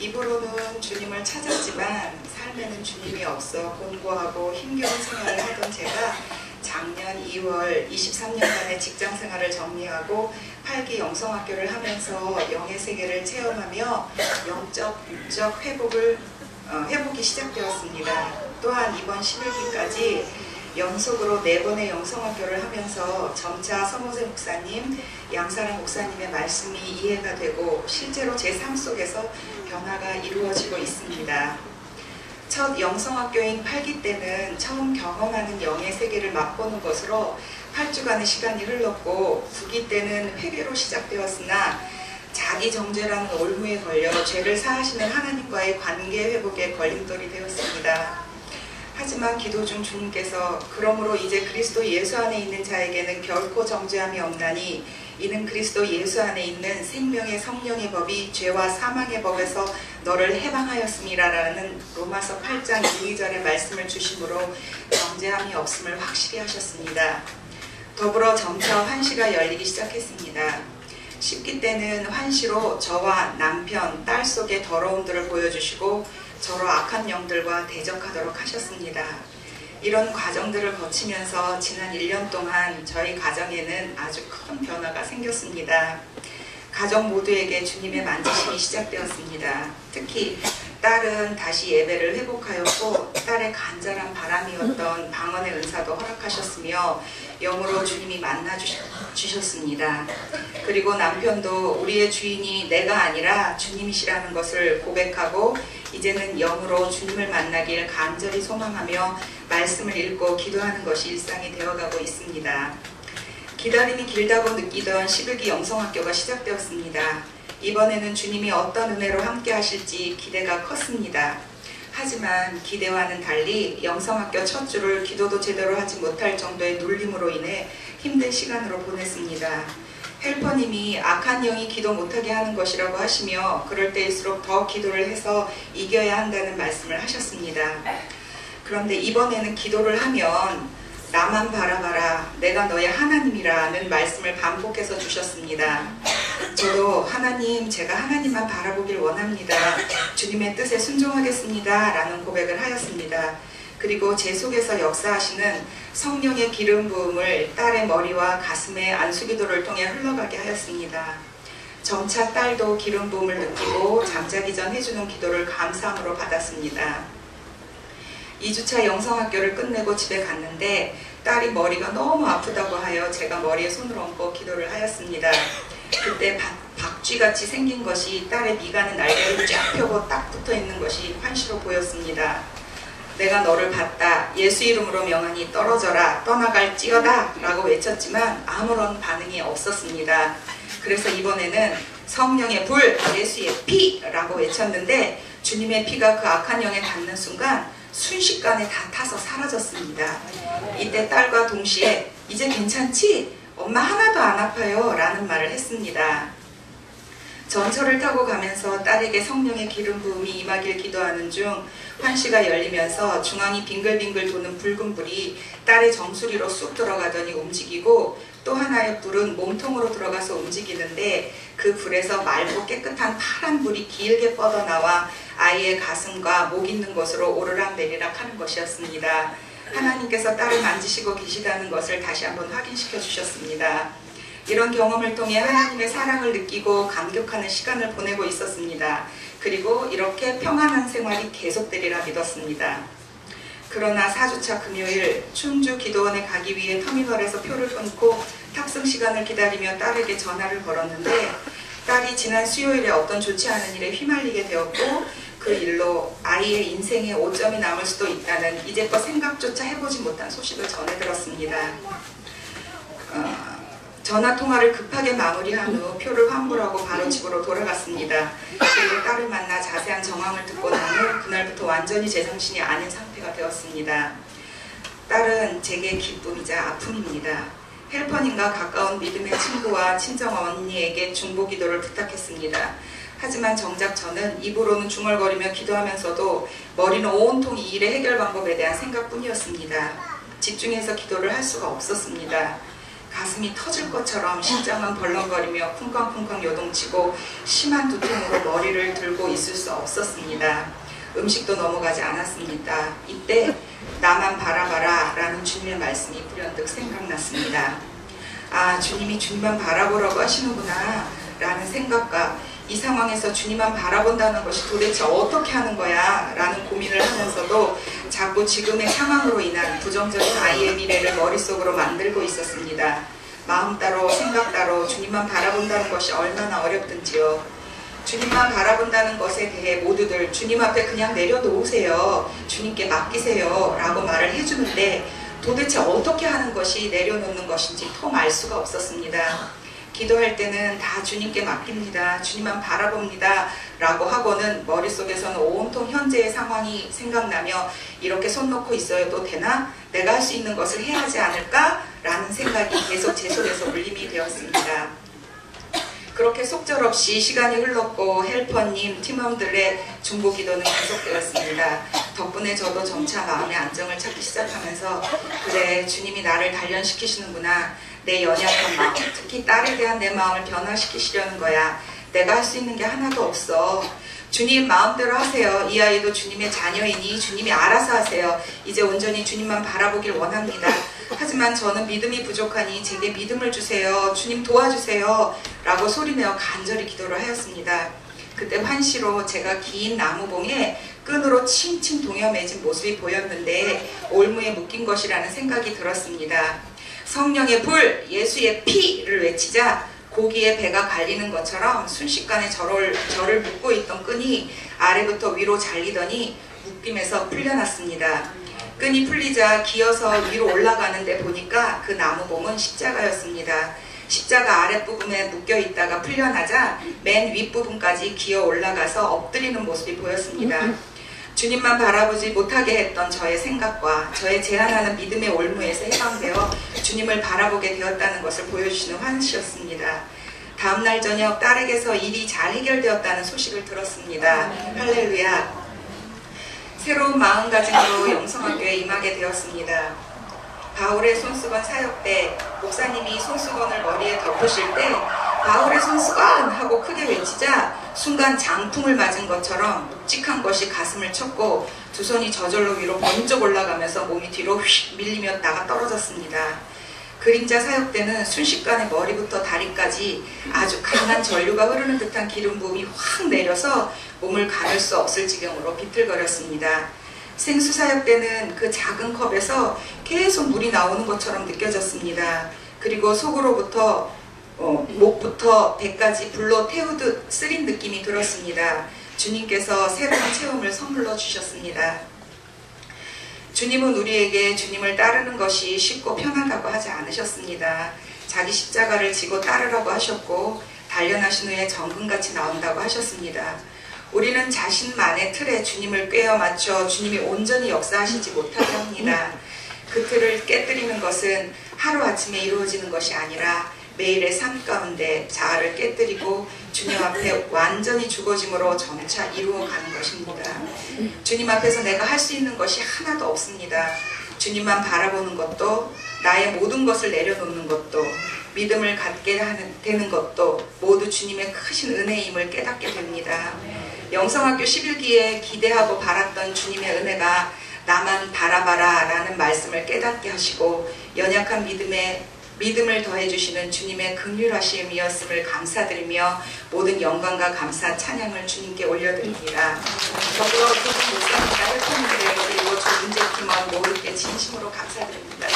입으로는 주님을 찾았지만 삶에는 주님이 없어 곤고하고 힘겨운 생활을 하던 제가 작년 2월 23년간의 직장생활을 정리하고 8기 영성학교를 하면서 영의 세계를 체험하며 영적, 육적 회복이 시작되었습니다. 또한 이번 11기까지 연속으로 4번의 영성학교를 하면서 점차 서모세 목사님, 양사랑 목사님의 말씀이 이해가 되고 실제로 제 삶 속에서 변화가 이루어지고 있습니다. 첫 영성학교인 8기 때는 처음 경험하는 영의 세계를 맛보는 것으로 8주간의 시간이 흘렀고 9기 때는 회개로 시작되었으나 자기 정죄라는 올무에 걸려 죄를 사하시는 하나님과의 관계 회복에 걸림돌이 되었습니다. 하지만 기도 중 주님께서 그러므로 이제 그리스도 예수 안에 있는 자에게는 결코 정죄함이 없나니 이는 그리스도 예수 안에 있는 생명의 성령의 법이 죄와 사망의 법에서 너를 해방하였음이라 라는 로마서 8장 1, 2절의 말씀을 주심으로 정죄함이 없음을 확실히 하셨습니다. 더불어 점차 환시가 열리기 시작했습니다. 10기 때는 환시로 저와 남편, 딸 속의 더러움들을 보여주시고 저로 악한 영들과 대적하도록 하셨습니다. 이런 과정들을 거치면서 지난 1년 동안 저희 가정에는 아주 큰 변화가 생겼습니다. 가족 모두에게 주님의 만지심이 시작되었습니다. 특히 딸은 다시 예배를 회복하였고 딸의 간절한 바람이었던 방언의 은사도 허락하셨으며 영으로 주님이 만나주셨습니다. 그리고 남편도 우리의 주인이 내가 아니라 주님이시라는 것을 고백하고 이제는 영으로 주님을 만나길 간절히 소망하며 말씀을 읽고 기도하는 것이 일상이 되어가고 있습니다. 기다림이 길다고 느끼던 11기 영성학교가 시작되었습니다. 이번에는 주님이 어떤 은혜로 함께 하실지 기대가 컸습니다. 하지만 기대와는 달리 영성학교 첫 주를 기도도 제대로 하지 못할 정도의 눌림으로 인해 힘든 시간으로 보냈습니다. 헬퍼님이 악한 영이 기도 못하게 하는 것이라고 하시며 그럴 때일수록 더 기도를 해서 이겨야 한다는 말씀을 하셨습니다. 그런데 이번에는 기도를 하면 나만 바라봐라 내가 너의 하나님이라는 말씀을 반복해서 주셨습니다. 저도 하나님 제가 하나님만 바라보길 원합니다. 주님의 뜻에 순종하겠습니다 라는 고백을 하였습니다. 그리고 제 속에서 역사하시는 성령의 기름 부음을 딸의 머리와 가슴의 안수기도를 통해 흘러가게 하였습니다. 점차 딸도 기름 부음을 느끼고 잠자기 전 해주는 기도를 감사함으로 받았습니다. 2주차 영성학교를 끝내고 집에 갔는데 딸이 머리가 너무 아프다고 하여 제가 머리에 손을 얹고 기도를 하였습니다. 그때 박쥐같이 생긴 것이 딸의 미간의 날개를 쫙 펴고 딱 붙어있는 것이 환시로 보였습니다. 내가 너를 봤다. 예수 이름으로 명하니 떨어져라. 떠나갈지어다. 라고 외쳤지만 아무런 반응이 없었습니다. 그래서 이번에는 성령의 불, 예수의 피! 라고 외쳤는데 주님의 피가 그 악한 영에 닿는 순간 순식간에 다 타서 사라졌습니다. 이때 딸과 동시에 이제 괜찮지? 엄마 하나도 안 아파요 라는 말을 했습니다. 전철을 타고 가면서 딸에게 성령의 기름 부음이 임하길 기도하는 중 환시가 열리면서 중앙이 빙글빙글 도는 붉은 불이 딸의 정수리로 쑥 들어가더니 움직이고 또 하나의 불은 몸통으로 들어가서 움직이는데 그 불에서 맑고 깨끗한 파란 불이 길게 뻗어나와 아이의 가슴과 목 있는 곳으로 오르락내리락 하는 것이었습니다. 하나님께서 딸을 만지시고 계시다는 것을 다시 한번 확인시켜 주셨습니다. 이런 경험을 통해 하나님의 사랑을 느끼고 감격하는 시간을 보내고 있었습니다. 그리고 이렇게 평안한 생활이 계속되리라 믿었습니다. 그러나 4주차 금요일 충주 기도원에 가기 위해 터미널에서 표를 끊고 탑승 시간을 기다리며 딸에게 전화를 걸었는데 딸이 지난 수요일에 어떤 좋지 않은 일에 휘말리게 되었고 그 일로 아이의 인생에 오점이 남을 수도 있다는 이제껏 생각조차 해보지 못한 소식을 전해 들었습니다. 전화통화를 급하게 마무리한 후 표를 환불하고 바로 집으로 돌아갔습니다. 그리고 딸을 만나 자세한 정황을 듣고 난 후 그날부터 완전히 제정신이 아닌 상태가 되었습니다. 딸은 제게 기쁨이자 아픔입니다. 헬퍼님과 가까운 믿음의 친구와 친정 언니에게 중보기도를 부탁했습니다. 하지만 정작 저는 입으로는 중얼거리며 기도하면서도 머리는 온통 이 일의 해결 방법에 대한 생각뿐이었습니다. 집중해서 기도를 할 수가 없었습니다. 가슴이 터질 것처럼 심장은 벌렁거리며 쿵쾅쿵쾅 요동치고 심한 두통으로 머리를 들고 있을 수 없었습니다. 음식도 넘어가지 않았습니다. 이때 나만 바라봐라 라는 주님의 말씀이 불현듯 생각났습니다. 아, 주님이 주님만 바라보라고 하시는구나 라는 생각과 이 상황에서 주님만 바라본다는 것이 도대체 어떻게 하는 거야 라는 고민을 하면서도 자꾸 지금의 상황으로 인한 부정적인 아이의 미래를 머릿속으로 만들고 있었습니다. 마음 따로 생각 따로 주님만 바라본다는 것이 얼마나 어렵든지요. 주님만 바라본다는 것에 대해 모두들 주님 앞에 그냥 내려놓으세요, 주님께 맡기세요 라고 말을 해주는데 도대체 어떻게 하는 것이 내려놓는 것인지 통 알 수가 없었습니다. 기도할 때는 다 주님께 맡깁니다, 주님만 바라봅니다 라고 하고는 머릿속에서는 온통 현재의 상황이 생각나며 이렇게 손 놓고 있어도 되나? 내가 할 수 있는 것을 해야 하지 않을까? 라는 생각이 계속 제 속에서 울림이 되었습니다. 그렇게 속절없이 시간이 흘렀고 헬퍼님, 팀원들의 중보 기도는 계속되었습니다. 덕분에 저도 점차 마음의 안정을 찾기 시작하면서 그래, 주님이 나를 단련시키시는구나. 내 연약한 마음, 특히 딸에 대한 내 마음을 변화시키시려는 거야. 내가 할 수 있는 게 하나도 없어. 주님 마음대로 하세요. 이 아이도 주님의 자녀이니 주님이 알아서 하세요. 이제 온전히 주님만 바라보길 원합니다. 하지만 저는 믿음이 부족하니 제게 믿음을 주세요. 주님 도와주세요 라고 소리내어 간절히 기도를 하였습니다. 그때 환시로 제가 긴 나무봉에 끈으로 칭칭 동여 매진 모습이 보였는데 올무에 묶인 것이라는 생각이 들었습니다. 성령의 불, 예수의 피를 외치자 고기에 배가 갈리는 것처럼 순식간에 저를 묶고 있던 끈이 아래부터 위로 잘리더니 묶임에서 풀려났습니다. 끈이 풀리자 기어서 위로 올라가는데 보니까 그 나무봉은 십자가였습니다. 십자가 아랫부분에 묶여있다가 풀려나자 맨 윗부분까지 기어 올라가서 엎드리는 모습이 보였습니다. 주님만 바라보지 못하게 했던 저의 생각과 저의 제한하는 믿음의 올무에서 해방되어 주님을 바라보게 되었다는 것을 보여주시는 환시였습니다. 다음날 저녁 딸에게서 일이 잘 해결되었다는 소식을 들었습니다. 할렐루야. 새로운 마음가짐으로 영성학교에 임하게 되었습니다. 바울의 손수건 사역 때 목사님이 손수건을 머리에 덮으실 때 바울의 손수건 하고 크게 외치자 순간 장풍을 맞은 것처럼 묵직한 것이 가슴을 쳤고 두 손이 저절로 위로 번쩍 올라가면서 몸이 뒤로 휙 밀리며 나가 떨어졌습니다. 그림자 사역 때는 순식간에 머리부터 다리까지 아주 강한 전류가 흐르는 듯한 기름 부음이 확 내려서 몸을 가눌 수 없을 지경으로 비틀거렸습니다. 생수 사역 때는 그 작은 컵에서 계속 물이 나오는 것처럼 느껴졌습니다. 그리고 속으로부터 목부터 배까지 불로 태우듯 쓰린 느낌이 들었습니다. 주님께서 새로운 체험을 선물로 주셨습니다. 주님은 우리에게 주님을 따르는 것이 쉽고 편하다고 하지 않으셨습니다. 자기 십자가를 지고 따르라고 하셨고 단련하신 후에 정금같이 나온다고 하셨습니다. 우리는 자신만의 틀에 주님을 꿰어 맞춰 주님이 온전히 역사하시지 못하게 합니다. 그 틀을 깨뜨리는 것은 하루아침에 이루어지는 것이 아니라 매일의 삶 가운데 자아를 깨뜨리고 주님 앞에 완전히 죽어짐으로 점차 이루어가는 것입니다. 주님 앞에서 내가 할 수 있는 것이 하나도 없습니다. 주님만 바라보는 것도 나의 모든 것을 내려놓는 것도 믿음을 갖게 되는 것도 모두 주님의 크신 은혜임을 깨닫게 됩니다. 영성학교 11기에 기대하고 바랐던 주님의 은혜가 나만 바라봐라 라는 말씀을 깨닫게 하시고 연약한 믿음을 더해주시는 주님의 긍휼하심이었음을 감사드리며 모든 영광과 감사 찬양을 주님께 올려드립니다. 더불어 두분 목사님과 헬퍼님들 그리고 조은재 팀원 모두께 진심으로 감사드립니다.